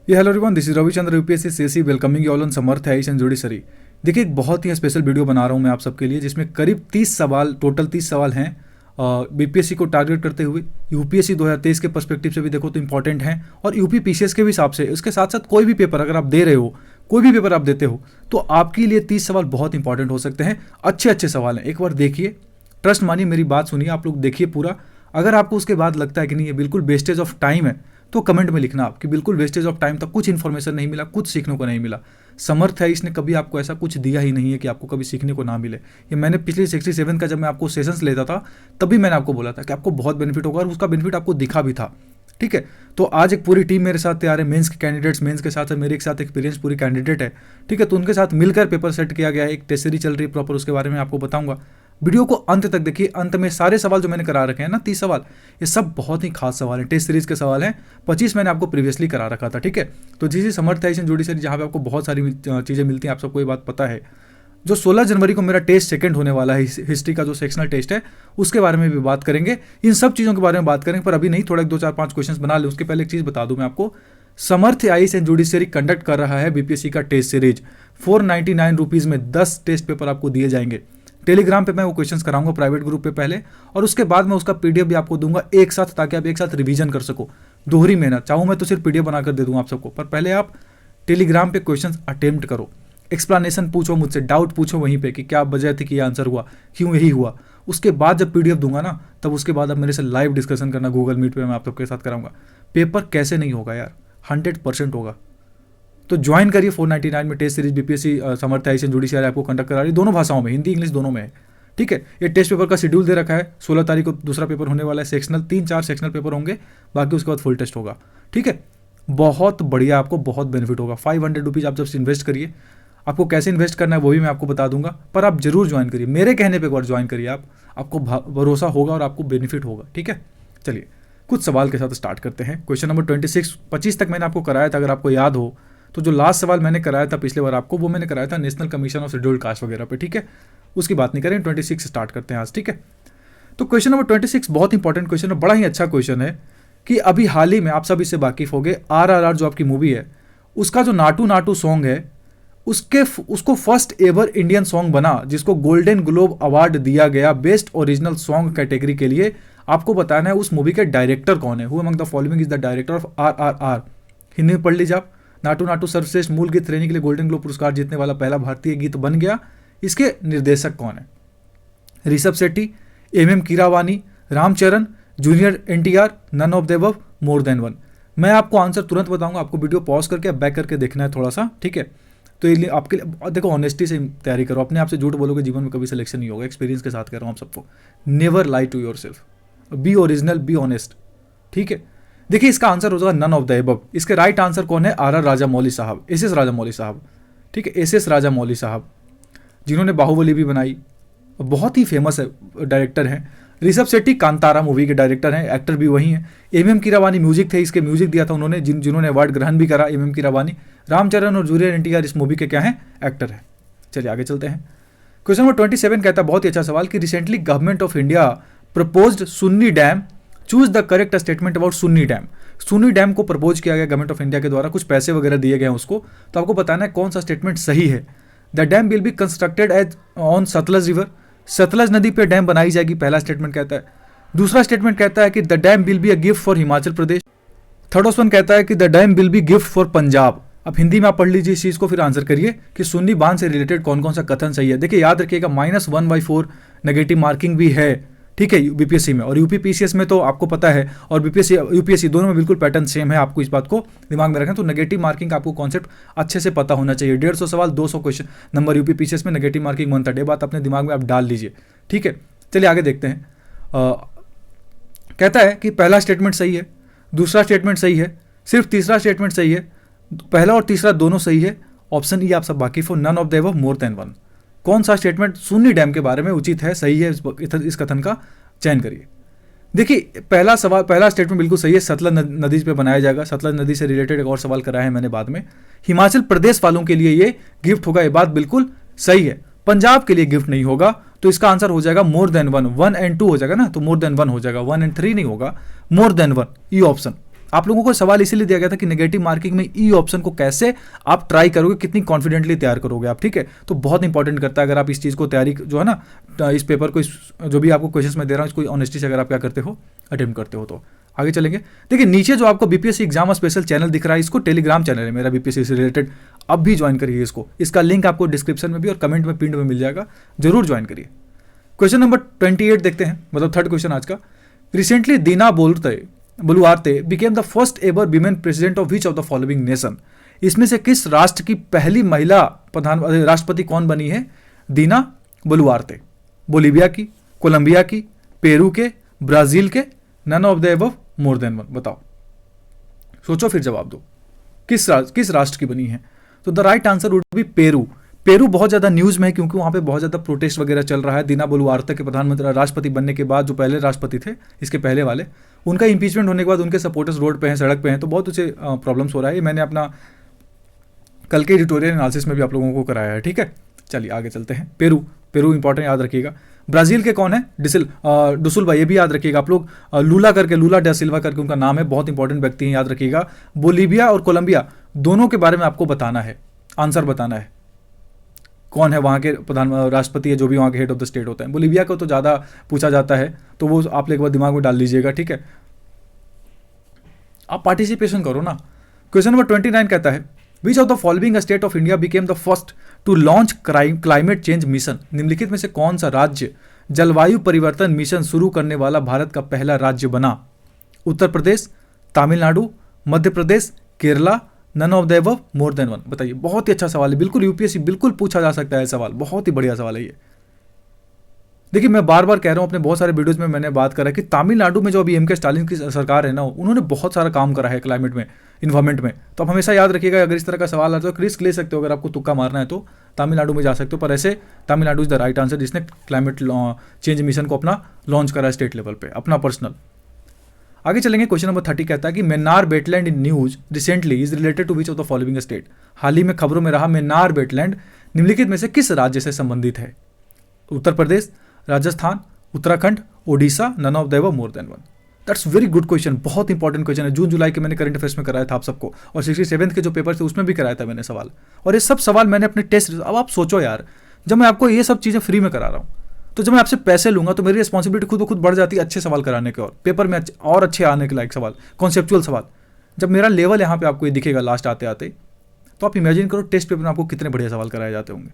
ये hello everyone, this is Ravichandra UPSC CSC welcoming you all on Samarth Ayush and judiciary. देखिए, एक बहुत ही स्पेशल वीडियो बना रहा हूँ मैं आप सबके लिए, जिसमें करीब 30 सवाल, टोटल 30 सवाल हैं बीपीएससी को टारगेट करते हुए। यूपीएससी 2023 के पर्सपेक्टिव से भी देखो तो इंपॉर्टेंट हैं, और यूपी पीसीएस के भी हिसाब से। इसके साथ साथ कोई भी पेपर अगर आप दे रहे हो, कोई भी पेपर आप देते हो, तो आपके लिए 30 सवाल बहुत इंपॉर्टेंट हो सकते हैं। अच्छे अच्छे सवाल हैं, एक बार देखिए, ट्रस्ट मानिए, मेरी बात सुनिए, आप लोग देखिए पूरा। अगर आपको उसके बाद लगता है कि नहीं ये बिल्कुल वेस्टेज ऑफ टाइम है, तो कमेंट में लिखना आप कि बिल्कुल वेस्टेज ऑफ टाइम था, कुछ इन्फॉर्मेशन नहीं मिला, कुछ सीखने को नहीं मिला। समर्थ है, इसने कभी आपको ऐसा कुछ दिया ही नहीं है कि आपको कभी सीखने को ना मिले। ये मैंने पिछले 67 का जब मैं आपको सेशंस लेता था, तभी मैंने आपको बोला था कि आपको बहुत बेनिफिट होगा, और उसका बेनिफिट आपको दिखा भी था। ठीक है, तो आज एक पूरी टीम मेरे साथ तैयार है, मेंस के कैंडिडेट्स, मेंस के साथ मेरे एक साथ एक्सपीरियंस पूरी कैंडिडेट है। ठीक है, तो उनके साथ मिलकर पेपर सेट किया गया है। एक टेस्ट सीरीज चल रही है प्रॉपर, उसके बारे में आपको बताऊंगा। वीडियो को अंत तक देखिए, अंत में सारे सवाल जो मैंने करा रखे हैं ना, 30 सवाल, ये सब बहुत ही खास सवाल हैं, टेस्ट सीरीज के सवाल हैं। 25 मैंने आपको प्रीवियसली करा रखा था। ठीक है, तो जिस समर्थ है जुडिशरी, जहाँ पे आपको बहुत सारी चीज़ें मिलती हैं, आप सबको ये बात पता है। जो 16 जनवरी को मेरा टेस्ट सेकंड होने वाला है, हिस्ट्री का जो सेक्शनल टेस्ट है, उसके बारे में भी बात करेंगे। इन सब चीज़ों के बारे में बात करेंगे, पर अभी नहीं, थोड़ा 2 4 5 क्वेश्चन बना ले। उसके पहले एक चीज़ बता दूं मैं आपको, समर्थ आयुष एंड जुडिशरी कंडक्ट कर रहा है बीपीएससी का टेस्ट सीरीज। 499 रुपीज़ में 10 टेस्ट पेपर आपको दिए जाएंगे। टेलीग्राम पे मैं वो क्वेश्चंस कराऊंगा प्राइवेट ग्रुप पे पहले, और उसके बाद मैं उसका पीडीएफ भी आपको दूंगा एक साथ, ताकि आप एक साथ रिवीजन कर सको। दोहरी मेहनत, चाहूँ मैं तो सिर्फ पीडीएफ बनाकर दे दूंगा आप सबको, पर पहले आप टेलीग्राम पे क्वेश्चंस अटेम्प्ट करो, एक्सप्लेनेशन पूछो मुझसे, डाउट पूछो वहीं पे कि क्या वजह थी कि ये आंसर हुआ, क्यों यही हुआ। उसके बाद जब पीडीएफ दूंगा ना, तब उसके बाद आप मेरे से लाइव डिस्कशन करना गूगल मीट पे, मैं आप सबके साथ कराऊंगा। पेपर कैसे नहीं होगा यार, 100% होगा। तो ज्वाइन करिए 499 में test series BPSC Samarth Ayush and judiciary आपको कंडक्ट करा रही है, दोनों भाषाओं में, हिंदी इंग्लिश दोनों में है। ठीक है, ये टेस्ट पेपर का शेड्यूल दे रखा है। 16 तारीख को दूसरा पेपर होने वाला है, सेक्शनल 3-4 सेक्शनल पेपर होंगे, बाकी उसके बाद फुल टेस्ट होगा। ठीक है, बहुत बढ़िया, आपको बहुत बेनिफिट होगा। 500 रुपीज़ आप जब इन्वेस्ट करिए, आपको कैसे इन्वेस्ट करना है वो भी मैं आपको बता दूंगा, पर आप जरूर ज्वाइन करिए, मेरे कहने पे एक बार ज्वाइन करिए आप, आपको भरोसा होगा और आपको बेनिफिट होगा। ठीक है, चलिए कुछ सवाल के साथ स्टार्ट करते हैं। क्वेश्चन नंबर 25 तक मैंने आपको कराया था, अगर आपको याद हो तो। जो लास्ट सवाल मैंने कराया था पिछले बार आपको, वो मैंने कराया था national commission of scheduled caste वगैरह पे। ठीक है, उसकी बात नहीं करें, 26 स्टार्ट करते हैं आज। ठीक है, तो क्वेश्चन नंबर 26 बहुत इंपॉर्टेंट क्वेश्चन है, बड़ा ही अच्छा क्वेश्चन है कि अभी हाल ही में आप सब इससे वाकिफ हो गए, RRR जो आपकी मूवी है, उसका जो नाटू नाटू सॉन्ग है, उसको फर्स्ट एवर इंडियन सॉन्ग बना, जिसको गोल्डन ग्लोब अवार्ड दिया गया बेस्ट ओरिजिनल सॉन्ग कैटेगरी के लिए। आपको बताना है उस मूवी के डायरेक्टर कौन है। Who among the following is the director of RRR। Hindi में पढ़ लीजिए आप। नाटू नाटू सर्वश्रेष्ठ मूल गीत श्रेणी के लिए गोल्डन ग्लोब पुरस्कार जीतने वाला पहला भारतीय गीत बन गया। इसके निर्देशक कौन है? Rishabh Shetty, MM Keeravani, Ram Charan, junior NTR, none of the above, more than one. मैं आपको आंसर तुरंत बताऊंगा, आपको वीडियो पॉज करके बैक करके देखना है थोड़ा सा। ठीक है, तो ये आपके लिए देखो, ऑनेस्टी से तैयारी करो, अपने आप से झूठ बोलोगे जीवन में कभी सिलेक्शन नहीं होगा। एक्सपीरियंस के साथ कह रहा हूँ आप सबको, never lie to yourself, be original, be honest. ठीक है, देखिए इसका आंसर हो जाएगा नन ऑफ द अबव। इसके राइट आंसर कौन है? RR राजामौली साहब, SS राजामौली साहब। ठीक है, SS राजामौली साहब, जिन्होंने बाहुबली भी बनाई, बहुत ही फेमस डायरेक्टर हैं। ऋषभ शेट्टी कांतारा मूवी के डायरेक्टर हैं, एक्टर भी वही हैं। MM कीरावानी म्यूजिक थे, इसके म्यूजिक दिया था उन्होंने, जिन्होंने अवार्ड ग्रहण भी करा, MM कीरावानी। रामचरण और जूनियर NTR इस मूवी के क्या हैं? एक्टर हैं। चलिए आगे चलते हैं। क्वेश्चन नंबर 27 कहता है, बहुत ही अच्छा सवाल, कि recently government of India proposed Sunni dam, choose the correct statement about Sunni dam. Sunni dam को प्रपोज किया गया गवर्नमेंट ऑफ इंडिया के द्वारा, कुछ पैसे वगैरह दिए गए उसको, तो आपको बताना है कौन सा स्टेटमेंट सही है। The dam will be constructed as on Sutlej river, Sutlej नदी पे डैम बनाई जाएगी, पहला स्टेटमेंट कहता है। दूसरा स्टेटमेंट कहता है कि the dam will be a gift for Himachal Pradesh. Third option कहता है कि the dam will B gift for Punjab. अब हिंदी में आप पढ़ लीजिए इस चीज को, फिर आंसर करिए कि सुन्नी बांध से रिलेटेड कौन कौन सा कथन सही है। देखिए याद रखिएगा, -1/4 नेगेटिव मार्किंग भी है। ठीक है, बीपीएससी में, और यूपी पीसीएस में तो आपको पता है, और बीपीएससी यूपीएससी दोनों में बिल्कुल पैटर्न सेम है। आपको इस बात को दिमाग में रखना। तो नेगेटिव मार्किंग आपको कॉन्सेप्ट अच्छे से पता होना चाहिए। 150 सवाल 200 क्वेश्चन नंबर यूपी पीसीएस में, नेगेटिव मार्किंग 1/3। ये बात अपने दिमाग में आप डाल लीजिए। ठीक है, चलिए आगे देखते हैं। कहता है कि पहला स्टेटमेंट सही है, दूसरा स्टेटमेंट सही है, सिर्फ तीसरा स्टेटमेंट सही है, पहला और तीसरा दोनों सही है। ऑप्शन ई आप सब वाकिफ हो, none of the above, more than one. कौन सा स्टेटमेंट सुन्नी डैम के बारे में उचित है, सही है, इस कथन का चयन करिए। देखिए पहला स्टेटमेंट बिल्कुल सही है, सतलज नदी पे बनाया जाएगा। सतलज नदी से रिलेटेड एक और सवाल कराया है मैंने बाद में। हिमाचल प्रदेश वालों के लिए ये गिफ्ट होगा, ये बात बिल्कुल सही है। पंजाब के लिए गिफ्ट नहीं होगा, तो इसका आंसर हो जाएगा मोर देन वन। 1 और 2 हो जाएगा ना, तो मोर देन वन हो जाएगा, 1 और 3 नहीं होगा, मोर देन वन, ये ऑप्शन। आप लोगों को सवाल इसीलिए दिया गया था कि नेगेटिव मार्किंग में ई ऑप्शन को कैसे आप ट्राई करोगे, कितनी कॉन्फिडेंटली तैयार करोगे आप, ठीक है। तो बहुत इंपॉर्टेंट करता है अगर आप इस चीज़ को तैयारी जो है ना, इस पेपर को, जो भी आपको क्वेश्चंस मैं दे रहा हूँ, इसको ऑनेस्टी से अगर आप क्या करते हो, अटेम्प्ट करते हो। तो आगे चलेंगे। देखिए नीचे जो आपको बीपीएससी एग्जाम स्पेशल चैनल दिख रहा है, इसको टेलीग्राम चैनल है मेरा बीपीएससी से रिलेटेड, अब भी ज्वाइन करिए इसको। इसका लिंक आपको डिस्क्रिप्शन में भी और कमेंट में पिन में मिल जाएगा, जरूर ज्वाइन करिए। क्वेश्चन नंबर 28 देखते हैं, मतलब थर्ड क्वेश्चन आज का। Recently Dina Boluarte became the first ever women president of which of the following nation. इसमें से किस राष्ट्र की पहली महिला राष्ट्रपति कौन बनी है? Dina Boluarte. बोलीविया की, कोलंबिया की, पेरू के, ब्राजील के, none of the above, more than one. बताओ, सोचो फिर जवाब दो, किस राष्ट्र की बनी है? तो the right answer would be Peru. Peru बहुत ज़्यादा न्यूज़ में है क्योंकि वहाँ पे बहुत ज़्यादा प्रोटेस्ट वगैरह चल रहा है। दीना बोलुआर्ते के प्रधानमंत्री राष्ट्रपति बनने के बाद, जो पहले राष्ट्रपति थे इसके पहले वाले, उनका इम्पीचमेंट होने के बाद उनके सपोर्टर्स रोड पे हैं, सड़क पे हैं, तो बहुत उसे प्रॉब्लम्स हो रहा है। ये मैंने अपना कल के एडिटोरियल एनालिसिस में भी आप लोगों को कराया है, ठीक है। चलिए आगे चलते हैं। पेरू इंपॉर्टेंट, याद रखिएगा। ब्राज़ील के कौन है? डुसुल्वा, ये भी याद रखिएगा आप लोग। लूला डा सिल्वा करके उनका नाम है, बहुत इंपॉर्टेंट व्यक्ति हैं, याद रखिएगा। बोलीविया और कोलंबिया दोनों के बारे में आपको बताना है, आंसर बताना है, कौन है वहाँ के प्रधान राष्ट्रपति है, जो भी वहाँ के हेड ऑफ द स्टेट होता है। बोलीविया को तो ज़्यादा पूछा जाता है, तो वो आप एक बार दिमाग में डाल लीजिएगा, ठीक है। आप पार्टिसिपेशन करो ना। क्वेश्चन नंबर 29 कहता है, which of the following state of India became the first to launch climate change mission. निम्नलिखित में से कौन सा राज्य जलवायु परिवर्तन मिशन शुरू करने वाला भारत का पहला राज्य बना? Uttar Pradesh, Tamil Nadu, Madhya Pradesh, Kerala, none of the above, more than one. बताइए, बहुत ही अच्छा सवाल है, बिल्कुल यूपीएससी बिल्कुल पूछा जा सकता है सवाल, बहुत ही बढ़िया सवाल है ये। देखिए मैं बार बार कह रहा हूँ, अपने बहुत सारे वीडियोस में मैंने बात करा कि तमिलनाडु में जो अभी एम.के. स्टालिन की सरकार है ना, उन्होंने बहुत सारा काम करा है क्लाइमेट में, इन्वायरमेंट में। तो आप हमेशा याद रखिएगा, अगर इस तरह का सवाल आता है तो रिस्क ले सकते हो, अगर आपको तुक्का मारना है तो तमिलनाडु में जा सकते हो। पर ऐसे Tamil Nadu is the right answer, जिसने क्लाइमेट चेंज मिशन को अपना लॉन्च करा है स्टेट लेवल पर, अपना पर्सनल। आगे चलेंगे। क्वेश्चन नंबर 30 कहता है कि Mannar wetland in news recently is related to which of the following state. हाल ही में खबरों में रहा मेन्नार वेटलैंड निम्नलिखित में से किस राज्य से संबंधित है? Uttar Pradesh, Rajasthan, Uttarakhand, Odisha, none of the above, more than one. That's very good question, बहुत इंपॉर्टेंट क्वेश्चन है। जून जुलाई के मैंने करंट अफेयर्स में कराया था आप सबको, और 67th के जो पेपर थे उसमें भी कराया था मैंने सवाल। और ये सब सवाल मैंने अपने टेस्ट, अब आप सोचो यार, जब मैं आपको ये सब चीज़ें फ्री में करा रहा हूँ, तो जब मैं आपसे पैसे लूंगा तो मेरी रिस्पॉन्सिबिलिटी खुद ब खुद बढ़ जाती है अच्छे सवाल कराने के, और पेपर में और अच्छे आने के लायक सवाल, कॉन्सेप्चुअल सवाल। जब मेरा लेवल यहाँ पे आपको ये दिखेगा लास्ट आते आते, तो आप इमेजिन करो टेस्ट पेपर में आपको कितने बढ़िया सवाल कराए जाते होंगे।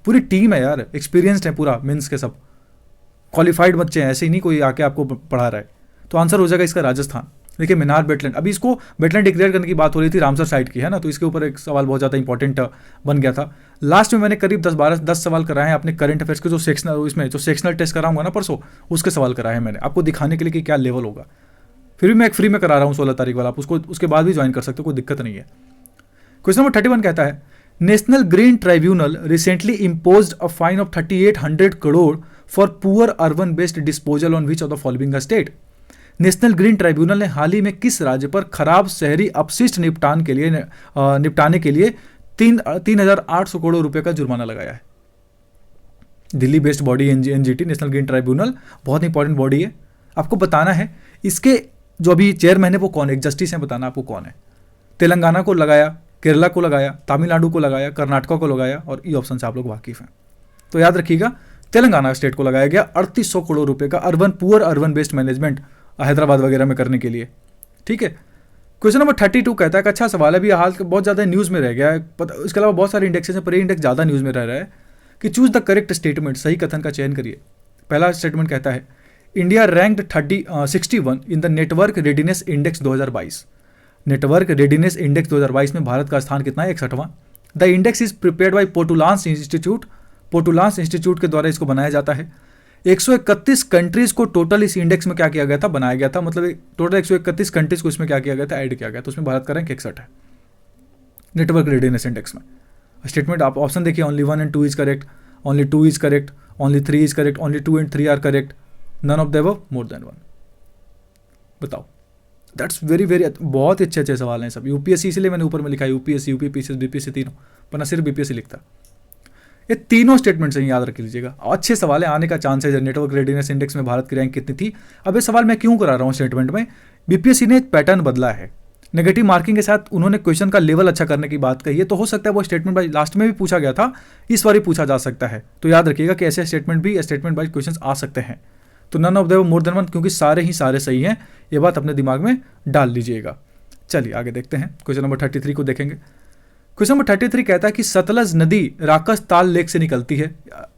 पूरी टीम है यार, एक्सपीरियंस्ड है पूरा, मेंस के सब क्वालिफाइड बच्चे हैं, ऐसे ही नहीं कोई आके आपको पढ़ा रहा है। तो आंसर हो जाएगा इसका राजस्थान। देखिए मेन्नार वेटलैंड, अभी इसको वेटलैंड डिक्लेयर करने की बात हो रही थी रामसर साइड की, है ना, तो इसके ऊपर एक सवाल बहुत ज़्यादा इंपॉर्टेंट बन गया था। लास्ट में मैंने करीब 10 सवाल कराए हैं अपने करंट अफेयर्स के, जो सेक्शनल टेस्ट कराऊंगा ना परसों, उसके सवाल कराए हैं मैंने, आपको दिखाने के लिए कि क्या लेवल होगा। फिर भी मैं एक फ्री में करा रहा हूँ 16 तारीख वाला, आप उसके बाद भी ज्वाइन कर सकते हो, कोई दिक्कत नहीं है। क्वेश्चन नंबर 31 कहता है, national green tribunal recently imposed a fine of 3800 crore for poor urban based disposal on which of the following state. National green tribunal ने हाल ही में किस राज्य पर खराब शहरी अपशिष्ट निपटाने के लिए 3,800 करोड़ रुपए का जुर्माना लगाया है? Delhi based body NGT, national green tribunal, बहुत इंपॉर्टेंट बॉडी है। आपको बताना है इसके जो अभी चेयरमैन है वो कौन है, एक जस्टिस है, बताना आपको कौन है। तेलंगाना को लगाया, केरला को लगाया, तमिलनाडु को लगाया, कर्नाटका को लगाया, और ई ऑप्शन से आप लोग वाकिफ हैं। तो याद रखिएगा, तेलंगाना स्टेट को लगाया गया 3800 करोड़ रुपए का poor urban based management Hyderabad वगैरह में करने के लिए, ठीक है। क्वेश्चन नंबर 32 कहता है, अच्छा सवाल है, अभी हाल बहुत ज़्यादा न्यूज़ में रह गया है, इसके अलावा बहुत सारे इंडेक्स हैं पर ये इंडेक्स ज़्यादा न्यूज़ में रह रहा है, कि चूज द करेक्ट स्टेटमेंट, सही कथन का चयन करिए। पहला स्टेटमेंट कहता है, India ranked 61 in the network readiness index 2022। Network readiness index 2022 में भारत का स्थान कितना है? 61वां। The index is prepared by Portulans institute, Portulans institute के द्वारा इसको बनाया जाता है। 131 कंट्रीज को टोटल इस इंडेक्स में क्या किया गया था, बनाया गया था, मतलब टोटल 131 कंट्रीज को इसमें क्या किया गया था, ऐड किया गया, तो उसमें भारत का रैंक 61 है नेटवर्क रेडीनेस इंडेक्स में। स्टेटमेंट आप ऑप्शन देखिए, only 1 and 2 is correct, only 2 is correct, only 3 is correct, only 2 and 3 are correct, none of the above, more than 1। बताओ, दैट्स वेरी वेरी, बहुत ही अच्छे सवाल हैं सब। यूपीएससी, इसलिए मैंने ऊपर में लिखा है यूपीएससी, यूपीपीसी, बीपीएससी तीनों, वरना सिर्फ बीपीएससी लिखता। ये तीनों स्टेटमेंट्स हैं, याद रख लीजिएगा, अच्छे सवाल है, आने का चांस है। नेटवर्क रेडीनेस इंडेक्स में भारत की रैंक कितनी थी? अब ये सवाल मैं क्यों करा रहा हूँ स्टेटमेंट में, बीपीएससी ने एक पैटर्न बदला है। नेगेटिव मार्किंग के साथ उन्होंने क्वेश्चन का लेवल अच्छा करने की बात कही है, तो हो सकता है वो स्टेटमेंट वाइज लास्ट में भी पूछा गया था, इस बार ही पूछा जा सकता है। तो याद रखिएगा कि ऐसे स्टेटमेंट वाइज क्वेश्चन आ सकते हैं। तो none of the more than one, क्योंकि सारे ही सारे सही हैं, ये बात अपने दिमाग में डाल लीजिएगा। चलिए आगे देखते हैं, क्वेश्चन नंबर 33 को देखेंगे। क्वेश्चन नंबर 33 कहता है कि सतलज नदी राकस ताल लेक से निकलती है।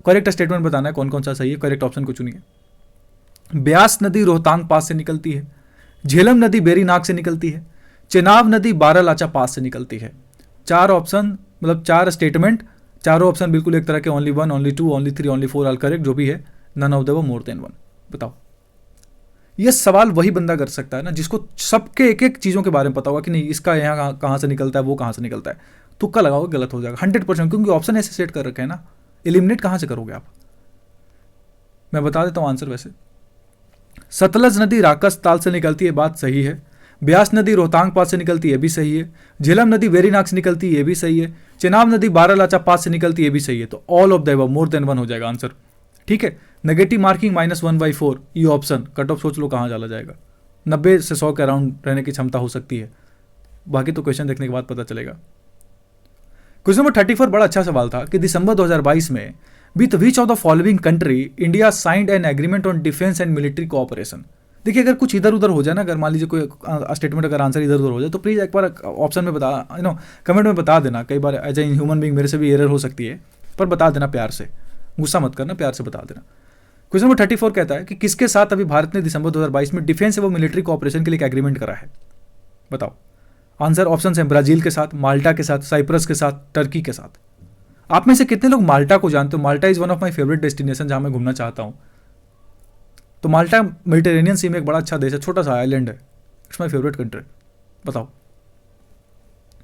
करेक्ट स्टेटमेंट बताना है कौन कौन सा सही है, करेक्ट ऑप्शन को चुनिए। ब्यास नदी रोहतांग पास से निकलती है। झेलम नदी बेरीनाग से निकलती है। चेनाब नदी बारालाचा पास से निकलती है। 4 ऑप्शन, मतलब 4 स्टेटमेंट, चारों ऑप्शन बिल्कुल एक तरह के only 1, only 2, only 3, only 4 all correct, जो भी है। None of the more than one. बताओ, ये सवाल वही बंदा कर सकता है ना जिसको सबके एक एक चीज़ों के बारे में पता होगा कि नहीं इसका यहाँ कहाँ से निकलता है, वो कहाँ से निकलता है। तुक्का लगाओगे गलत हो जाएगा 100%, क्योंकि ऑप्शन ऐसे सेट कर रखे हैं ना, एलिमिनेट कहाँ से करोगे आप। मैं बता देता हूँ आंसर। वैसे सतलज नदी राकस ताल से निकलती है, बात सही है। ब्यास नदी रोहतांग पास से निकलती है, ये भी सही है। झेलम नदी वेरीनाग से निकलती है, ये भी सही है। चेनाब नदी बारालाचा पास से निकलती है, ये भी सही है। तो all of the above more than one हो जाएगा आंसर। ठीक है। नेगेटिव मार्किंग -1/4, ये ऑप्शन कट ऑफ सोच लो कहाँ चला जाएगा। 90 से 100 के अराउंड रहने की क्षमता हो सकती है, बाकी तो क्वेश्चन देखने के बाद पता चलेगा। क्वेश्चन नंबर 34 बड़ा अच्छा सवाल था कि दिसंबर 2022 में with which of the following country India signed an agreement on defence and military cooperation. देखिए, अगर कुछ इधर उधर हो जाए ना, अगर मान लीजिए कोई स्टेटमेंट अगर आंसर इधर उधर हो जाए तो प्लीज़ एक बार ऑप्शन में बता, कमेंट में बता देना। कई बार एज ए ह्यूमन बीइंग मेरे से भी एरर हो सकती है, पर बता देना प्यार से, गुस्सा मत करना, प्यार से बता देना। क्वेश्चन नंबर 34 कहता है कि किसके साथ अभी भारत ने दिसंबर 2022 में डिफेंस एवं मिलिट्री कोऑपरेशन के लिए एक एग्रीमेंट करा है। बताओ आंसर। ऑप्शन है ब्राजील के साथ, माल्टा के साथ, साइप्रस के साथ, टर्की के साथ। आप में से कितने लोग माल्टा को जानते हो? Malta is one of my favourite destination जहां मैं घूमना चाहता हूं। तो माल्टा मेडिटेरेनियन सी में एक बड़ा अच्छा देश है, छोटा सा आइलैंड है, इट्स माई फेवरेट कंट्री। बताओ।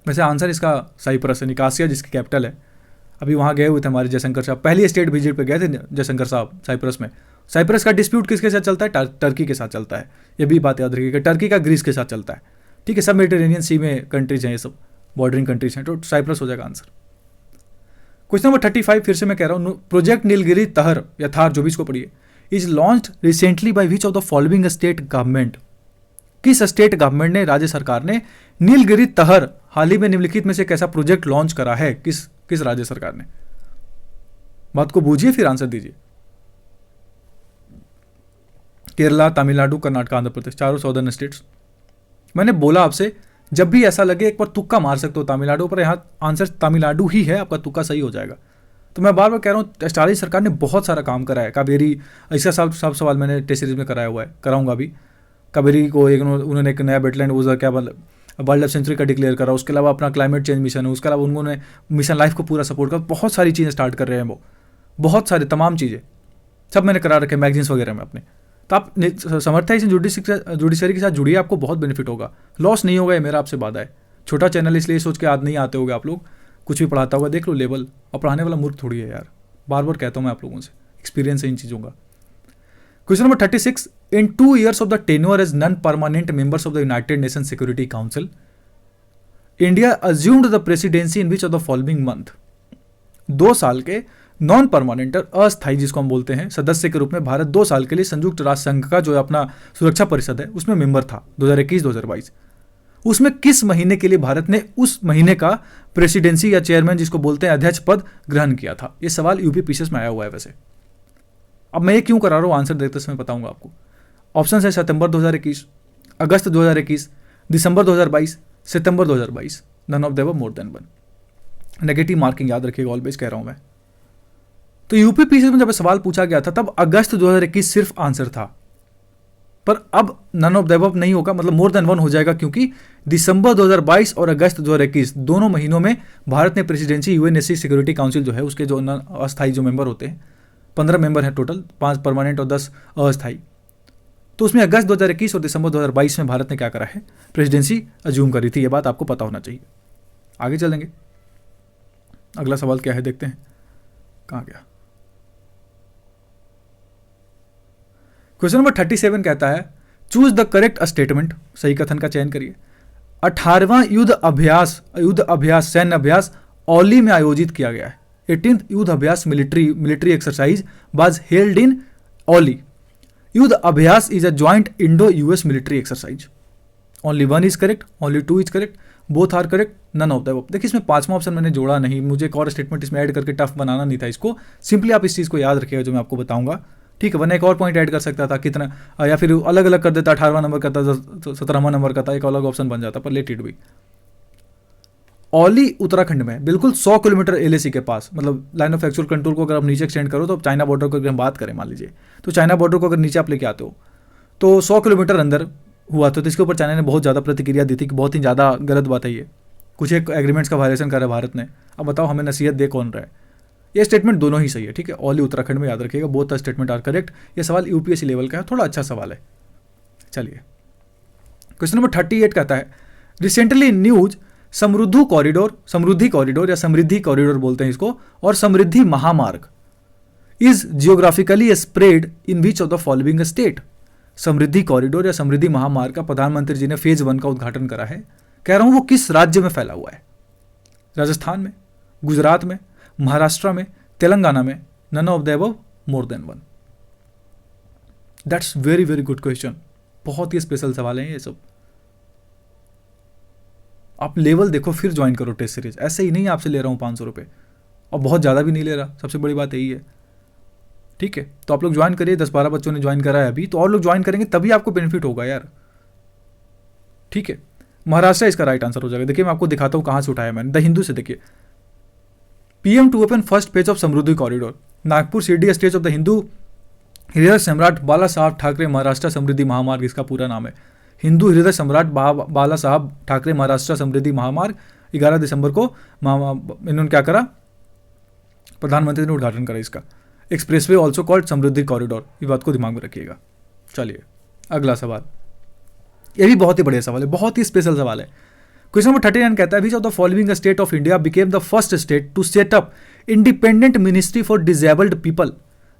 वैसे आंसर इसका साइप्रस है, निकासिया जिसकी कैपिटल है। अभी वहाँ गए हुए थे हमारे जयशंकर साहब, पहली स्टेट विजिट पे गए थे जयशंकर साहब साइप्रस में। साइप्रस का डिस्प्यूट किसके साथ चलता है? टर्की के साथ चलता है। ये भी बात याद रखिएगा, टर्की का ग्रीस के साथ चलता है। ठीक है, सब मेडिटेरेनियन सी में कंट्रीज हैं, ये सब बॉर्डरिंग कंट्रीज हैं, तो साइप्रस हो जाएगा आंसर। क्वेश्चन नंबर 35 फिर से मैं कह रहा हूँ, प्रोजेक्ट नीलगिरी तहर या थार, जो भी इसको पढ़िए, is launched recently by which of the following state government. किस स्टेट गवर्नमेंट ने, राज्य सरकार ने नीलगिरी तहर हाल ही में निम्नलिखित में से कैसा प्रोजेक्ट लॉन्च करा है? किस राज्य सरकार ने? बात को बूझिए फिर आंसर दीजिए। केरला, तमिलनाडु, कर्नाटक, आंध्र प्रदेश, चारों सॉदर्न स्टेट्स। मैंने बोला आपसे जब भी ऐसा लगे एक बार तुक्का मार सकते हो तमिलनाडु पर, यहाँ आंसर तमिलनाडु ही है, आपका तुक्का सही हो जाएगा। तो मैं बार बार कह रहा हूँ, स्टालिन सरकार ने बहुत सारा काम करा है। कावेरी, इसका सब सवाल मैंने टेस्ट सीरीज में कराया हुआ है, कराऊंगा भी। कावेरी को उन्होंने एक नया वेटलैंड वो क्या वाइल्ड लाइफ सेंचुरी का डिक्लेयर करा। उसके अलावा अपना क्लाइमेट चेंज मिशन है, उसके अलावा उन्होंने मिशन लाइफ को पूरा सपोर्ट करा। बहुत सारी चीज़ें स्टार्ट कर रहे हैं वो, बहुत सारी तमाम चीज़ें सब मैंने करा रखे मैगजीन्स वगैरह में अपने। तो आप समर्थन जुडिशरी के साथ जुड़िए, आपको बहुत बेनिफिट होगा, लॉस नहीं होगा, ये मेरा आपसे वादा है। छोटा चैनल इसलिए सोच के आज नहीं आते होगे आप लोग, कुछ भी पढ़ाता होगा देख लो लेवल, और पढ़ाने वाला मूर्ख थोड़ी है यार, बार बार कहता हूँ मैं आप लोगों से, एक्सपीरियंस है इन चीज़ों का। Question number 36, in 2 years of the tenure as non permanent members of the United Nation Security Council, India assumed the presidency in which of the following month. 2 साल के नॉन परमानेंट अस्थायी जिसको हम बोलते हैं सदस्य के रूप में भारत 2 साल के लिए संयुक्त राष्ट्र संघ का जो अपना सुरक्षा परिषद है उसमें मेंबर था 2021-2022। उसमें किस महीने के लिए भारत ने उस महीने का प्रेसिडेंसी या चेयरमैन जिसको बोलते हैं अध्यक्ष पद ग्रहण किया था? ये सवाल यूपी पीसीएस में आया हुआ है। वैसे अब मैं ये क्यों करा रहा हूँ, आंसर देखते समय बताऊंगा आपको। ऑप्शन है सितंबर 2021, अगस्त 2021, दिसंबर 2022, सितंबर 2022। None of them more than one. Negative marking याद रखिएगा, ऑलवेज कह रहा हूं मैं। तो यूपी पीसीएस में जब सवाल पूछा गया था तब अगस्त 2021 सिर्फ आंसर था, पर अब नन ऑफ द अबव नहीं होगा, मतलब मोर देन वन हो जाएगा, क्योंकि दिसंबर 2022 और अगस्त 2021 दोनों महीनों में भारत ने प्रेसिडेंसी यूएनएससी सिक्योरिटी काउंसिल जो है उसके जो अस्थायी जो मेंबर होते हैं 15 मेंबर हैं टोटल, 5 परमानेंट और 10 अस्थायी। तो उसमें अगस्त 2021 और दिसंबर 2022 में भारत ने क्या करा है, प्रेसिडेंसी अज्यूम करी थी। ये बात आपको पता होना चाहिए। आगे चलेंगे, अगला सवाल क्या है देखते हैं, कहाँ गया। क्वेश्चन नंबर 37 कहता है, चूज द करेक्ट स्टेटमेंट, सही कथन का चयन करिए। 18वां युद्ध अभ्यास सैन्य अभ्यास औली में आयोजित किया गया है। 18th Yudh Abhyas military exercise was held in Auli. Yudh Abhyas is a joint Indo US military exercise. Only one is correct, only two is correct, both are correct, none of the above. देखिए इसमें पांचवा ऑप्शन मैंने जोड़ा नहीं, मुझे एक और स्टेटमेंट इसमें ऐड करके टफ बनाना नहीं था इसको, सिंपली आप इस चीज़ को याद रखिएगा जो मैं आपको बताऊंगा, ठीक है। वरना एक और पॉइंट ऐड कर सकता था कितना, या फिर अलग अलग कर देता, 18वां नंबर का था, 17वां नंबर का था, एक अलग ऑप्शन बन जाता, पर let it be. Auli Uttarakhand में बिल्कुल 100 किलोमीटर एलएसी के पास, मतलब लाइन ऑफ एक्चुअल कंट्रोल को अगर आप नीचे एक्सटेंड करो तो चाइना बॉर्डर को अगर हम बात करें मान लीजिए, तो चाइना बॉर्डर को अगर नीचे आप लेके आते हो तो 100 किलोमीटर अंदर हुआ था। तो इसके ऊपर चाइना ने बहुत ज़्यादा प्रतिक्रिया दी थी कि बहुत ही ज़्यादा गलत बात है ये, कुछ एक एग्रीमेंट्स का वायलेशन करा है भारत ने। अब बताओ हमें नसीहत दे कौन रहा है। ये स्टेटमेंट दोनों ही सही है, ठीक है। औली उत्तराखंड में याद रखिएगा, both the statement are correct. ये सवाल यूपीएससी लेवल का है, थोड़ा अच्छा सवाल है। चलिए क्वेश्चन नंबर 38 कहता है, रिसेंटली न्यूज समृद्धि कॉरिडोर या समृद्धि कॉरिडोर बोलते हैं इसको, और समृद्धि महामार्ग is geographically spread in which of the following state. Samriddhi corridor या समृद्धि महामार्ग का प्रधानमंत्री जी ने फेज 1 का उद्घाटन करा है। कह रहा हूं वो किस राज्य में फैला हुआ है? राजस्थान में, गुजरात में, महाराष्ट्र में, तेलंगाना में, none of the above, more than one. That's very very good question, बहुत ही स्पेशल सवाल हैं ये सब। आप लेवल देखो फिर ज्वाइन करो टेस्ट सीरीज, ऐसे ही नहीं आपसे ले रहा हूँ 500 रुपये, और बहुत ज़्यादा भी नहीं ले रहा, सबसे बड़ी बात यही है, ठीक है। तो आप लोग ज्वाइन करिए, 10-12 बच्चों ने ज्वाइन करा है अभी, तो और लोग ज्वाइन करेंगे तभी आपको बेनिफिट होगा यार, ठीक है। महाराष्ट्र इसका राइट आंसर हो जाएगा। देखिए मैं आपको दिखाता हूँ कहाँ से उठाया मैंने, द हिंदू से। देखिए PM to open first phase of Samruddhi corridor, Nagpur Shirdi stage of the Hindu Hridaya Samrat बाला साहब ठाकरे महाराष्ट्र समृद्धि महामार्ग, इसका पूरा नाम है हिंदू हृदय सम्राट बाला साहब ठाकरे महाराष्ट्र समृद्धि महामार्ग। 11 दिसंबर को इन्होंने क्या करा, प्रधानमंत्री ने उद्घाटन करा इसका। एक्सप्रेसवे ऑल्सो कॉल्ड समृद्धि कॉरिडोर, ये बात को दिमाग में रखिएगा। चलिए अगला सवाल, ये भी बहुत ही बढ़िया सवाल है, बहुत ही स्पेशल सवाल है। क्वेश्चन नंबर 39 कहता है, which of the following state of India became the first state to set up independent ministry for disabled people.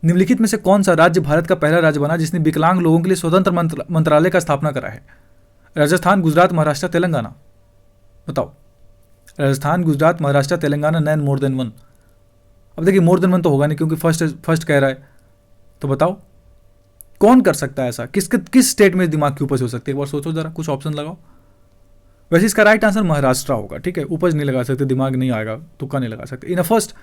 निम्नलिखित में से कौन सा राज्य भारत का पहला राज्य बना जिसने विकलांग लोगों के लिए स्वतंत्र मंत्रालय का स्थापना करा है? राजस्थान, गुजरात, महाराष्ट्र, तेलंगाना। बताओ, राजस्थान, गुजरात, महाराष्ट्र, तेलंगाना, नैन मोर देन वन। अब देखिए मोर देन वन तो होगा नहीं क्योंकि फर्स्ट कह रहा है, तो बताओ कौन कर सकता है ऐसा, किस स्टेट में दिमाग की उपज हो सकती है? एक बार सोचो जरा, कुछ ऑप्शन लगाओ। वैसे इसका राइट आंसर महाराष्ट्र होगा, ठीक है। उपज नहीं लगा सकते, दिमाग नहीं आएगा, तुक्का नहीं लगा सकते। इन अ फर्स्ट,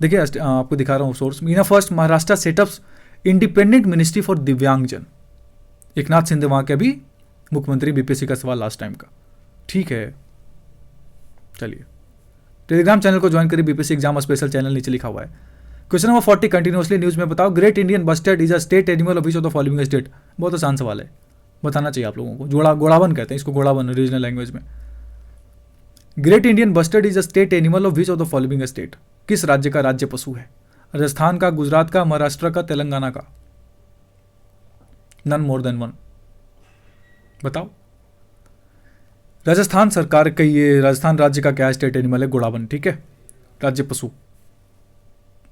देखिए आपको दिखा रहा हूँ source, in a first Maharashtra setups independent ministry for दिव्यांगजन। एकनाथ शिंदे वहां के अभी मुख्यमंत्री, बीपीएससी का सवाल लास्ट टाइम का, ठीक है। चलिए टेलीग्राम चैनल को ज्वाइन करिए, बीपीएससी एग्जाम स्पेशल चैनल नीचे लिखा हुआ है। क्वेश्चन नंबर 40 कंटिन्यूअसली न्यूज में बताओ, great Indian bustard is a state animal of which of the following state. बहुत आसान सवाल है, बताना चाहिए आप लोगों को। गोड़ावन कहते हैं इसको, गोड़ावन रीजनल लैंग्वेज में। Great Indian bustard is a state animal of which of the following state. किस राज्य का राज्य पशु है? राजस्थान का, गुजरात का, महाराष्ट्र का, तेलंगाना का। None more than one. बताओ। राजस्थान सरकार का, ये राजस्थान राज्य का क्या स्टेट एनिमल है? गोड़ावन, ठीक है। राज्य पशु,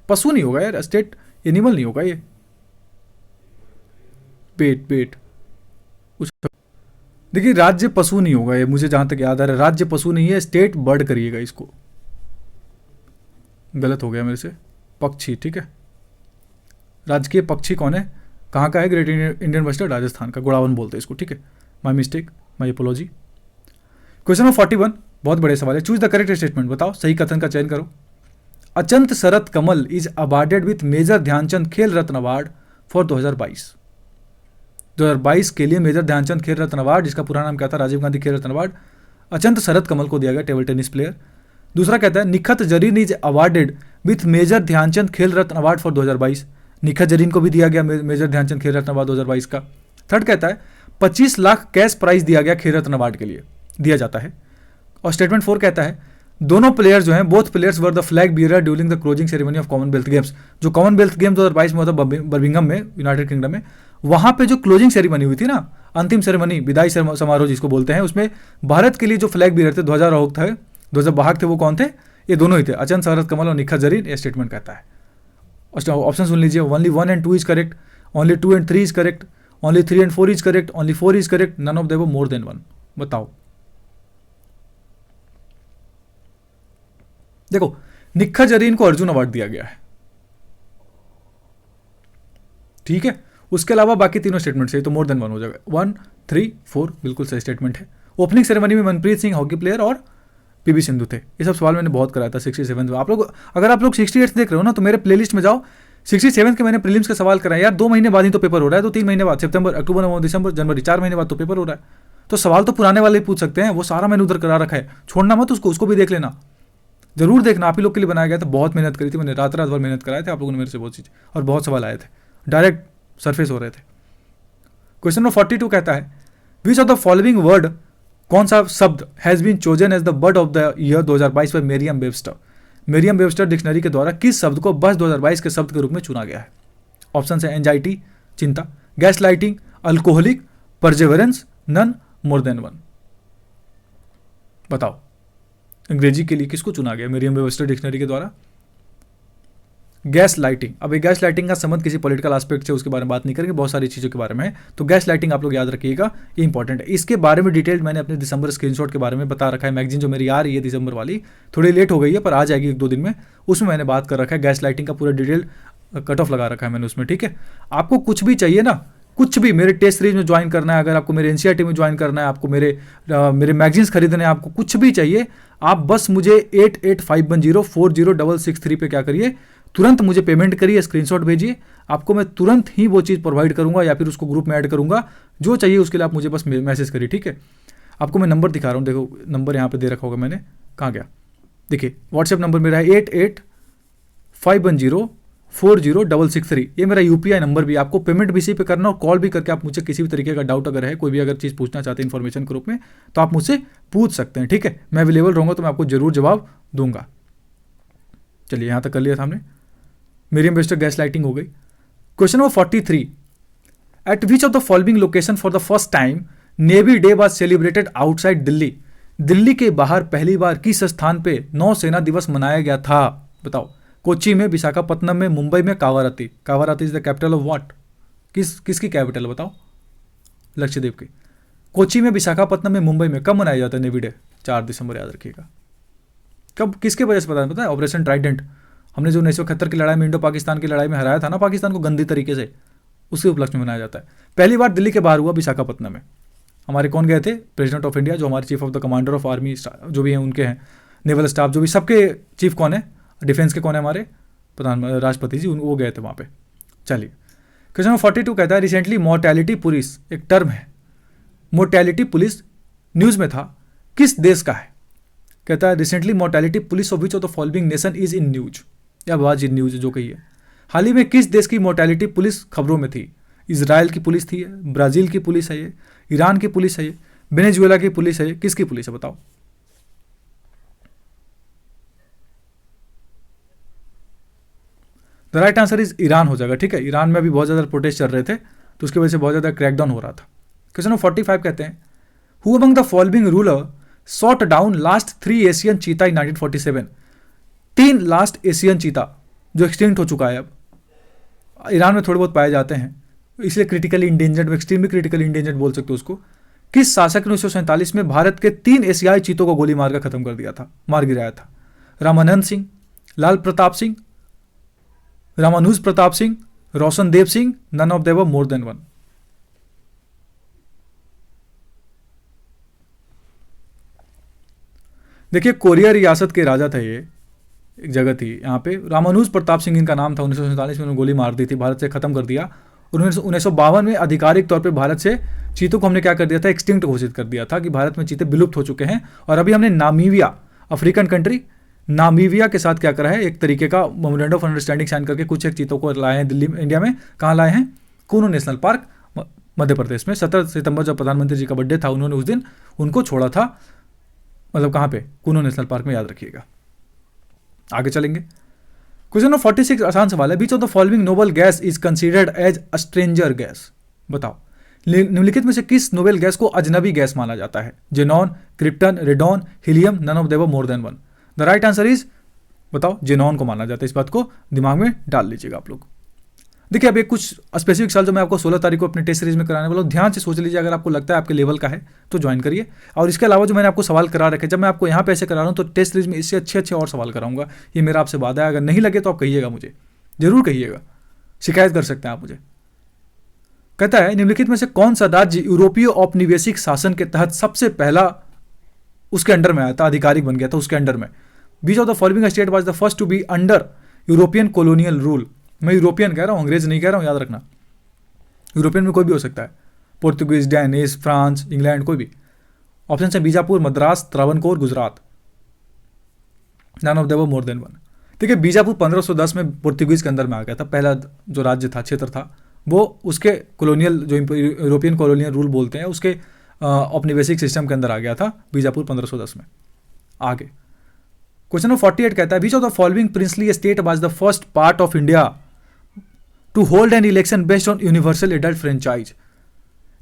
पशु नहीं होगा यार, स्टेट एनिमल नहीं होगा ये। पेट देखिए राज्य पशु नहीं होगा ये, मुझे जहां तक याद आ रहा है राज्य पशु नहीं है, स्टेट बर्ड करिएगा इसको। गलत हो गया मेरे से, पक्षी, ठीक है। राजकीय पक्षी कौन है, कहाँ का है? ग्रेट इंडियन बस्टर्ड, राजस्थान का, गोड़ावन बोलते हैं इसको, ठीक है। My mistake, my apiology. Question number 41 बहुत बड़े सवाल है। चूज द करेक्ट स्टेटमेंट, बताओ सही कथन का चयन करो। Achanta Sharath Kamal is awarded with major Dhyan Chand Khel Ratna award for 2022 के लिए मेजर ध्यानचंद खेल रत्न अवार्ड, जिसका पूरा नाम क्या था? राजीव गांधी खेल रत्न अवार्ड, अचंत शरत कमल को दिया गया, टेबल टेनिस प्लेयर। दूसरा कहता है Nikhat Zareen is awarded with major Dhyan Chand Khel Ratna award for 2022, Nikhat Zareen को भी दिया गया मेजर ध्यानचंद खेल रत्न अवार्ड 2022 का। थर्ड कहता है 25 लाख कैश प्राइज दिया गया खेल रत्न अवार्ड के लिए, दिया जाता है। और स्टेटमेंट 4 कहता है दोनों प्लेयर्स जो हैं, both players were the flag bearer during the closing ceremony of Commonwealth games. जो कॉमनवेल्थ गेम 2022 में होता बर्मिंघम में, यूनाइटेड किंगडम में, वहां पे जो क्लोजिंग सेरेमनी हुई थी ना, अंतिम सेरेमनी, विदाई समारोह जिसको बोलते हैं, उसमें भारत के लिए जो फ्लैग बियरर थे, ध्वजवाहक थे, वो कौन थे? ये दोनों ही थे, अचंत शरत कमल और निखत जरीन। ये स्टेटमेंट कहता है। ऑप्शन सुन लीजिए, only 1 and 2 is correct, only 2 and 3 is correct, only 3 and 4 is correct, only 4 is correct, none of them more than one. बताओ। देखो निखत जरीन को अर्जुन अवार्ड दिया गया है, ठीक है। उसके अलावा बाकी तीनों स्टेटमेंट सही, तो मोर देन वन हो जाएगा। 1, 3, 4 बिल्कुल सही स्टेटमेंट है। ओपनिंग सेरेमनी में मनप्रीत सिंह हॉकी प्लेयर और पीवी सिंधु थे। ये सब सवाल मैंने बहुत कराया था 67 में। आप लोग अगर आप लोग 68 देख रहे हो ना तो मेरे प्लेलिस्ट में जाओ, 67 के मैंने प्रीलिम्स के सवाल कराए यार। 2 महीने बाद ही तो पेपर हो रहा है, तो 3 महीने बाद, सितंबर, अक्टूबर, नवंबर, दिसंबर, जनवरी, 4 महीने बाद तो पेपर हो रहा है। तो सवाल तो पुराने वाले ही पूछ सकते हैं, वो सारा मैंने उधर करा रखा है, छोड़ना मत उसको भी देख लेना, जरूर देखना। आप ही लोग के लिए बनाया गया था, बहुत मेहनत करी थी मैंने, रात भर मेहनत कराए थे आप लोगों ने मेरे से बहुत चीज़, और बहुत सवाल आए थे, डायरेक्ट सरफेस हो रहे थे। क्वेश्चन नंबर 42 कहता है which of the following word, कौन सा शब्द has been chosen as the word of the year 2022 per Merriam Webster. Merriam Webster dictionary के द्वारा किस शब्द को वर्ष 2022 के शब्द के रूप में चुना गया है। ऑप्शन है एंजाइटी, चिंता, gaslighting, alcoholic, perseverance, none, more than one. बताओ अंग्रेजी के लिए किसको चुना गया मेरियम वेबस्टर डिक्शनरी के द्वारा। Gas lighting. अब ये गैस लाइटिंग का संबंध किसी पॉलिटिकल एस्पेक्ट से उसके बारे में बात नहीं करेंगे, बहुत सारी चीज़ों के बारे में है। तो गैस लाइटिंग आप लोग याद रखिएगा, ये इंपॉर्टेंट है। इसके बारे में डिटेल मैंने अपने दिसंबर स्क्रीनशॉट के बारे में बता रखा है। मैगजीन जो मेरी आ रही है दिसंबर वाली, थोड़ी लेट हो गई है पर आ जाएगी 1-2 दिन में, उसमें मैंने बात कर रखा है गैस लाइटिंग का पूरा डिटेल कट ऑफ लगा रखा है मैंने उसमें। ठीक है, आपको कुछ भी चाहिए ना, कुछ भी मेरे टेस्ट सीरीज में ज्वाइन करना है, अगर आपको मेरे एनसीईआरटी में ज्वाइन करना है, आपको मेरे मैगजीन्स खरीदने हैं, आपको कुछ भी चाहिए, आप बस मुझे 8851040663 पे क्या करिए, तुरंत मुझे पेमेंट करिए, स्क्रीनशॉट भेजिए, आपको मैं तुरंत ही वो चीज़ प्रोवाइड करूंगा या फिर उसको ग्रुप में ऐड करूंगा। जो चाहिए उसके लिए आप मुझे बस मैसेज करिए। ठीक है, आपको मैं नंबर दिखा रहा हूँ, देखो नंबर यहाँ पे दे रखा होगा मैंने, कहाँ गया, देखिए व्हाट्सएप नंबर मेरा है 8851040663। ये मेरा यूपीआई नंबर भी, आपको पेमेंट भी इसी पे करना और कॉल भी करके आप मुझे किसी भी तरीके का डाउट अगर है, कोई भी अगर चीज़ पूछना चाहते हैं इन्फॉर्मेशन के रूप में, तो आप मुझसे पूछ सकते हैं। ठीक है, मैं अवेलेबल रहूँगा तो मैं आपको जरूर जवाब दूंगा। चलिए यहाँ तक कर लिया था हमने, मेरियम वेबस्टर गैस लाइटिंग हो गई। Question number 43, eight which of the following location for the first time navy day was celebrated outside Delhi. Delhi के बाहर पहली बार किस स्थान पे नौसेना दिवस मनाया गया था। बताओ, कोच्चि में, विशाखापत्तनम में, मुंबई में, Kavaratti. Kavaratti is the capital of what, किसकी कैपिटल बताओ, लक्षद्वीप की। कोच्चि में, विशाखापत्तनम में, मुंबई में कब मनाया जाता है नेवी डे? 4 दिसंबर, याद रखिएगा। कब, किसके वजह से पता है ऑपरेशन ट्राइडेंट, हमने जो 1971 की लड़ाई में, इंडो पाकिस्तान की लड़ाई में हराया था ना पाकिस्तान को गंदी तरीके से, उसके उपलक्ष्य में मनाया जाता है। पहली बार दिल्ली के बाहर हुआ विशाखापत्तनम में। हमारे कौन गए थे? प्रेसिडेंट ऑफ इंडिया, जो हमारे chief of the commander of army जो भी हैं उनके हैं, नेवल स्टाफ जो भी, सबके चीफ कौन है, डिफेंस के कौन है हमारे राष्ट्रपति जी, वो गए थे वहाँ पे। चलिए क्वेश्चन नंबर 42 कहता है रिसेंटली मोर्टेलिटी पुलिस, एक टर्म है मोर्टेलिटी पुलिस, न्यूज़ में था, किस देश का है? कहता है recently mortality police of which of the following nation is in news, या बाज इन न्यूज जो कही है। हाल ही में किस देश की मोर्टेलिटी पुलिस खबरों में थी? इजराइल की पुलिस थी, ब्राज़ील की पुलिस है ये, ईरान की पुलिस है ये, वेनेजुएला की पुलिस है ये, किसकी पुलिस है बताओ? The right answer is Iran हो जाएगा। ठीक है, ईरान में भी बहुत ज़्यादा प्रोटेस्ट चल रहे थे तो उसकी वजह से बहुत ज़्यादा क्रैकडाउन हो रहा था। क्वेश्चन नंबर 45 कहते हैं who among the following ruler shot down last 3 Asian चीता इन 1947। 3 लास्ट एशियन चीता जो एक्सटिंक्ट हो चुका है, अब ईरान में थोड़े बहुत पाए जाते हैं, इसलिए critically endangered, extremely critically endangered बोल सकते हो उसको। किस शासक ने 1947 में भारत के 3 एशियाई चीतों को गोली मारकर खत्म कर दिया था, मार गिराया था? Ramanand Singh, Lal Pratap Singh, Ramanuj Pratap Singh, Roshan Dev Singh, none of the above more than one. देखिए कोरिया रियासत के राजा थे, ये एक जगह थी यहाँ पे, रामानुज प्रताप सिंह इनका नाम था। 1947 में उन्होंने गोली मार दी थी, भारत से खत्म कर दिया। 1952 में आधिकारिक तौर पे भारत से चीतों को हमने क्या कर दिया था, एक्सटिंक्ट घोषित कर दिया था कि भारत में चीते विलुप्त हो चुके हैं। और अभी हमने नामीबिया, अफ्रीकन कंट्री नामीबिया के साथ क्या करा है, एक तरीके का मेमोरेंडम ऑफ अंडरस्टैंडिंग साइन करके कुछ एक चीतों को लाए हैं दिल्ली, इंडिया में। कहाँ लाए हैं? कूनो नेशनल पार्क, मध्य प्रदेश में। 17 सितंबर जब प्रधानमंत्री जी का बर्थडे था, उन्होंने उस दिन उनको छोड़ा था, मतलब कहाँ पे? कूनो नेशनल पार्क में, याद रखिएगा। आगे चलेंगे। क्वेश्चन नंबर 46 आसान सवाल है, which of the following noble gas is considered as a stranger gas. बताओ निम्नलिखित में से किस नोबेल गैस को अजनबी गैस माना जाता है? Xenon, krypton, radon, helium, none of them more than one. The right answer is, बताओ, जेनॉन को माना जाता है। इस बात को दिमाग में डाल लीजिएगा आप लोग। देखिए अब एक कुछ स्पेसिफिक सवाल जो मैं आपको 16 तारीख को अपने टेस्ट सीरीज में कराने वाला हूँ, ध्यान से सोच लीजिए। अगर आपको लगता है आपके लेवल का है तो ज्वाइन करिए। और इसके अलावा जो मैंने आपको सवाल करा रखे, जब मैं आपको यहाँ पे ऐसे करा रहा हूँ तो टेस्ट सीरीज में इससे अच्छे और सवाल कराऊंगा, ये मेरा आपसे वादा है। अगर नहीं लगे तो आप कहिएगा, मुझे जरूर कहिएगा, शिकायत कर सकते हैं आप मुझे। कहता है निम्नलिखित में से कौन सा राज्य यूरोपीय औपनिवेशिक शासन के तहत सबसे पहला उसके अंडर में आया था, आधिकारिक बन गया था उसके अंडर में। Which of the following state was the first to be under European colonial rule. मैं यूरोपियन कह रहा हूँ, अंग्रेज नहीं कह रहा हूँ, याद रखना। यूरोपियन में कोई भी हो सकता है, पोर्तुगीज, डैनिश, फ्रांस, इंग्लैंड, कोई भी। ऑप्शन है Bijapur, Madras, Travancore, Gujarat. None of them more than one. देखिए बीजापुर 1510 में पोर्तुगीज के अंदर में आ गया था, पहला जो राज्य था, क्षेत्र था, वो उसके कॉलोनियल जो यूरोपियन कॉलोनियल रूल बोलते हैं उसके औपनिवेशिक सिस्टम के अंदर आ गया था बीजापुर 1510 में। आगे क्वेश्चन नंबर 48 कहता है which of the following princely state was the first part of India to hold an election based on universal adult franchise.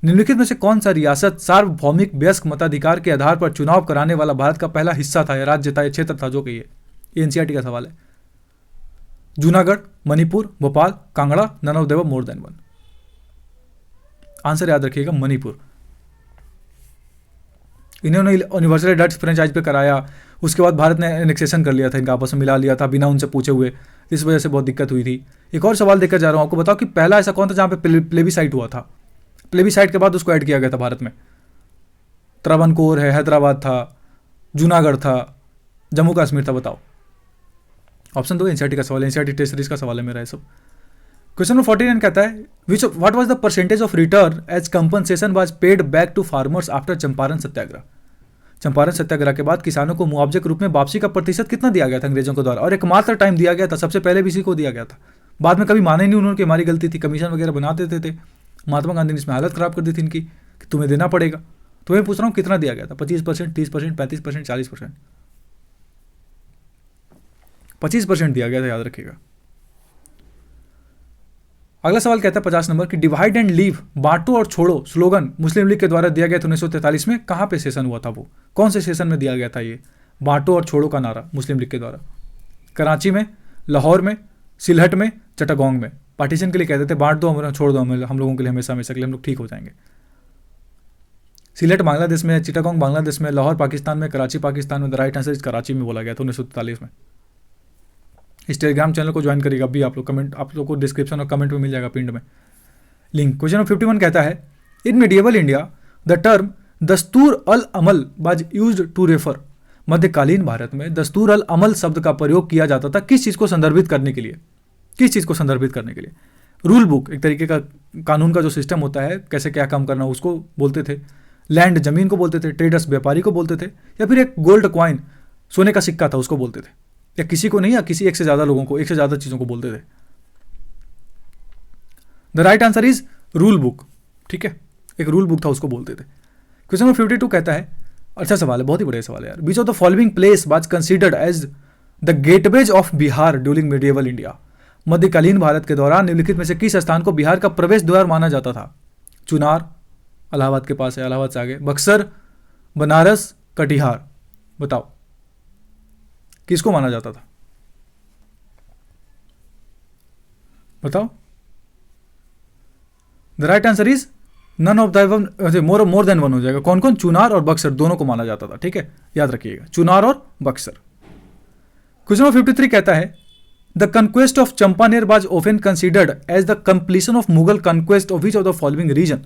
निम्नलिखित में से कौन सा रियासत सार्वभौमिक वयस्क मताधिकार के आधार पर चुनाव कराने वाला भारत का पहला हिस्सा था, या राज्य था, या क्षेत्र था, जो कहिए। ये एनसीईआरटी का सवाल है। Junagadh, Manipur, Bhopal, Kangra, none of them more than one. Answer याद रखिएगा मणिपुर। इन्होंने यूनिवर्सल एडल्ट फ्रेंचाइज पे कराया, उसके बाद भारत ने एनेक्सेशन कर लिया था, इनका आपस में मिला लिया था बिना उनसे पूछे हुए, इस वजह से बहुत दिक्कत हुई थी। एक और सवाल देकर जा रहा हूं आपको, बताओ कि पहला ऐसा कौन था जहां पे प्लेबीसाइट हुआ था। प्लेबीसाइट के बाद उसको ऐड किया गया था भारत में। त्रावणकोर है, हैदराबाद था, जूनागढ़ था, जम्मू कश्मीर था, बताओ। ऑप्शन दो एनसीईआरटी का सवाल, एनसीईआरटी टेस्ट सीरीज का सवाल है मेरा ये सब। क्वेश्चन नंबर 49 कहता है what was the percentage of return as compensation was paid back to farmers after Champaran Satyagraha. Champaran Satyagraha के बाद किसानों को मुआवजे के रूप में वापसी का प्रतिशत कितना दिया गया था अंग्रेजों के द्वारा, और एकमात्र टाइम दिया गया था, सबसे पहले भी इसी को दिया गया था। बाद में कभी माने नहीं उन्होंने कि हमारी गलती थी, कमीशन वगैरह बना देते थे। महात्मा गांधी ने इसमें हालत खराब कर दी थी इनकी कि तुम्हें देना पड़ेगा। तो मैं पूछ रहा हूँ कितना दिया गया था, 25%, 30%, 35%, 40%? 25% दिया गया था, याद रखिएगा। अगला सवाल कहता है 50 नंबर की डिवाइड एंड लीव, बांटो और छोड़ो स्लोगन मुस्लिम लीग के द्वारा दिया गया था 1943 में, कहां पे सेशन हुआ था वो, कौन से सेशन में दिया गया था ये बांटो और छोड़ो का नारा मुस्लिम लीग के द्वारा? कराची में, लाहौर में, सिलहट में, चट्टागोंग में। पार्टीशन के लिए कहते थे बांट दो, हम छोड़ दो, हम लोगों के लिए हमेशा हमेशा के लिए हम लोग ठीक हो जाएंगे। सिलहट बांग्लादेश में, चिटागोंग बांग्लादेश में, लाहौर पाकिस्तान में, कराची पाकिस्तान में। The right answer is Karachi में बोला गया था 1943 में। इस टेलीग्राम चैनल को ज्वाइन करिएगा अभी आप लोग, कमेंट आप लोग को डिस्क्रिप्शन और कमेंट में मिल जाएगा पिंड में लिंक। क्वेश्चन नंबर 51 कहता है इन मेडिएवल इंडिया द टर्म दस्तूर अल अमल वाज यूज्ड टू रेफर। मध्यकालीन भारत में दस्तूर अल अमल शब्द का प्रयोग किया जाता था किस चीज को संदर्भित करने के लिए? किस चीज को संदर्भित करने के लिए? रूल बुक, एक तरीके का कानून का जो सिस्टम होता है, कैसे क्या काम करना, उसको बोलते थे। लैंड, जमीन को बोलते थे। ट्रेडर्स, व्यापारी को बोलते थे। या फिर एक गोल्ड कॉइन, सोने का सिक्का था, उसको बोलते थे। या किसी को नहीं, या किसी एक से ज्यादा लोगों को, एक से ज्यादा चीजों को बोलते थे। The right answer is rule book. ठीक है, एक रूल बुक था, उसको बोलते थे। क्वेश्चन नंबर 52 कहता है, अच्छा सवाल है, बहुत ही बढ़िया सवाल है यार। Which of the following place was considered as the gateways of Bihar during medieval India. मध्यकालीन भारत के दौरान निम्नलिखित में से किस स्थान को बिहार का प्रवेश द्वार माना जाता था? चुनार, इलाहाबाद के पास है, इलाहाबाद से आगे, बक्सर, बनारस, कटिहार। बताओ किसको माना जाता था? बताओ। The right answer is none of the more than one हो जाएगा। कौन कौन? चुनार और बक्सर, दोनों को माना जाता था। ठीक है, याद रखिएगा, चुनार और बक्सर। क्वेश्चन नंबर 53 कहता है the conquest of Champaner was often considered as the completion of Mughal conquest of which of the following region.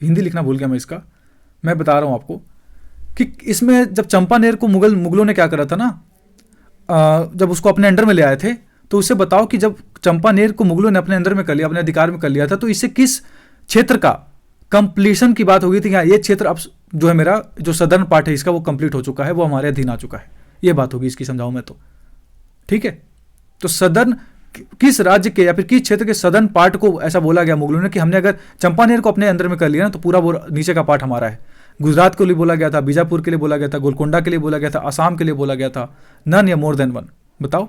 Hindi लिखना भूल गया मैं इसका, मैं बता रहा हूं आपको कि इसमें जब चंपानेर को मुगलों ने क्या करा था ना, जब उसको अपने अंडर में ले आए थे, तो उससे बताओ कि जब चंपानेर को मुगलों ने अपने अंदर में कर लिया, अपने अधिकार में कर लिया था, तो इससे किस क्षेत्र का कंप्लीशन की बात होगी थी? हाँ, ये क्षेत्र अब जो है मेरा जो सदर्न पार्ट है इसका, वो कंप्लीट हो चुका है, वो हमारे अधीन आ चुका है। ये बात होगी इसकी, समझाऊं मैं तो। ठीक है, तो सदर्न किस राज्य के या फिर किस क्षेत्र के सदर्न पार्ट को ऐसा बोला गया मुगलों ने कि हमने अगर चंपानेर को अपने अंदर में कर लिया ना, तो पूरा वो नीचे का पार्ट हमारा है। गुजरात के लिए बोला गया था, बीजापुर के लिए बोला गया था, गोलकोंडा के लिए बोला गया था, असम के लिए बोला गया था। नन या मोर देन वन? बताओ।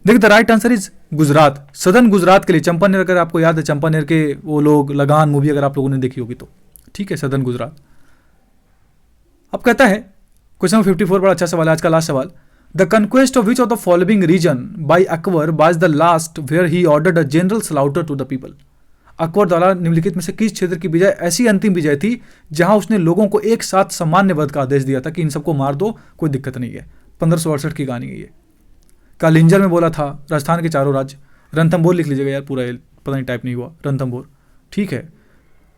देखिए the right answer is Gujarat, southern Gujarat के लिए। चंपानेर, अगर आपको याद है चंपानेर के वो लोग, लगान मूवी अगर आप लोगों ने देखी होगी तो, ठीक है, सदर्न गुजरात। अब कहता है क्वेश्चन नंबर 54, बड़ा अच्छा सवाल है, आज का लास्ट सवाल। The conquest of which of the following region by Akbar was the last where he ordered a general slaughter to the people. Akbar द्वारा निम्नलिखित में से किस क्षेत्र की विजय ऐसी अंतिम विजय थी जहां उसने लोगों को एक साथ सामान्य वध का आदेश दिया था कि इन सबको मार दो, कोई दिक्कत नहीं है। 1568 की कहानी है ये। कालिंजर में बोला था, राजस्थान के चारों राज्य। रणथंभौर लिख लीजिएगा यार पूरा, पता नहीं टाइप नहीं हुआ। रणथंभौर ठीक है,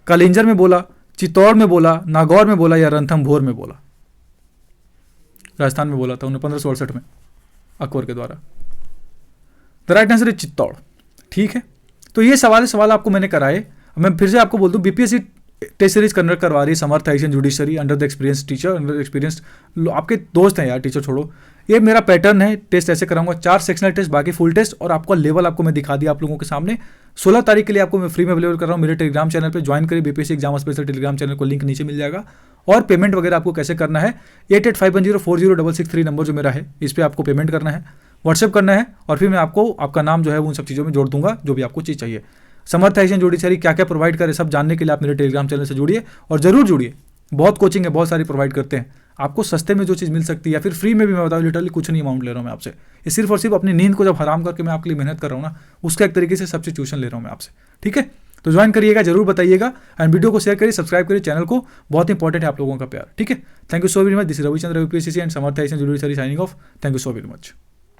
कालिंजर में बोला, चित्तौड़ में बोला, नागौर में बोला या रणथंभौर में बोला? राजस्थान में बोला था उन्हें 1568 में अकबर के द्वारा। The right answer is Chittor. ठीक है, तो ये सवाल आपको मैंने कराए। मैं फिर से आपको बोल दूं, बीपीएससी टेस्ट सीरीज कंडक्ट करवा रही है Samarth high judiciary under the experience teacher, under experience आपके दोस्त हैं यार, टीचर छोड़ो। ये मेरा पैटर्न है, टेस्ट ऐसे कराऊंगा, 4 सेक्शनल टेस्ट, बाकी फुल टेस्ट, और आपका लेवल आपको मैं दिखा दिया आप लोगों के सामने। 16 तारीख के लिए आपको मैं फ्री में अवेलेबल कर रहा हूँ। मेरे टेलीग्राम चैनल पे ज्वाइन करिए, BPSC exam special Telegram channel को लिंक नीचे मिल जाएगा। और पेमेंट वगैरह आपको कैसे करना है, 8851040663 नंबर जो मेरा है, इस पर आपको पेमेंट करना है, व्हाट्सएप करना है, और फिर मैं आपको आपका नाम जो है उन सब चीज़ों में जोड़ दूंगा जो भी आपको चीज़ चाहिए। समर्थ हाई जुडिशरी क्या क्या प्रोवाइड करे सब जानने के लिए आप मेरे टेलीग्राम चैनल से जुड़िए, और जरूर जुड़िए। बहुत कोचिंग है, बहुत सारी प्रोवाइड करते हैं आपको, सस्ते में जो चीज़ मिल सकती है या फिर फ्री में भी। मैं बताऊँ लिटरली कुछ नहीं अमाउंट ले रहा हूँ मैं आपसे, ये सिर्फ और सिर्फ अपनी नींद को जब हराम करके मैं आपके लिए मेहनत कर रहा हूँ ना, उसका एक तरीके से सब्स्टिट्यूशन ले रहा हूँ मैं आपसे। ठीक है, तो ज्वाइन करिएगा, जरूर बताइएगा, एंड वीडियो को शेयर करिए, सब्सक्राइब करिए चैनल को, बहुत इंपॉर्टेंट है आप लोगों का प्यार। ठीक है, thank you so very much. This is Ravichandra UPSC and Samarth high judiciary signing off. Thank you so very much.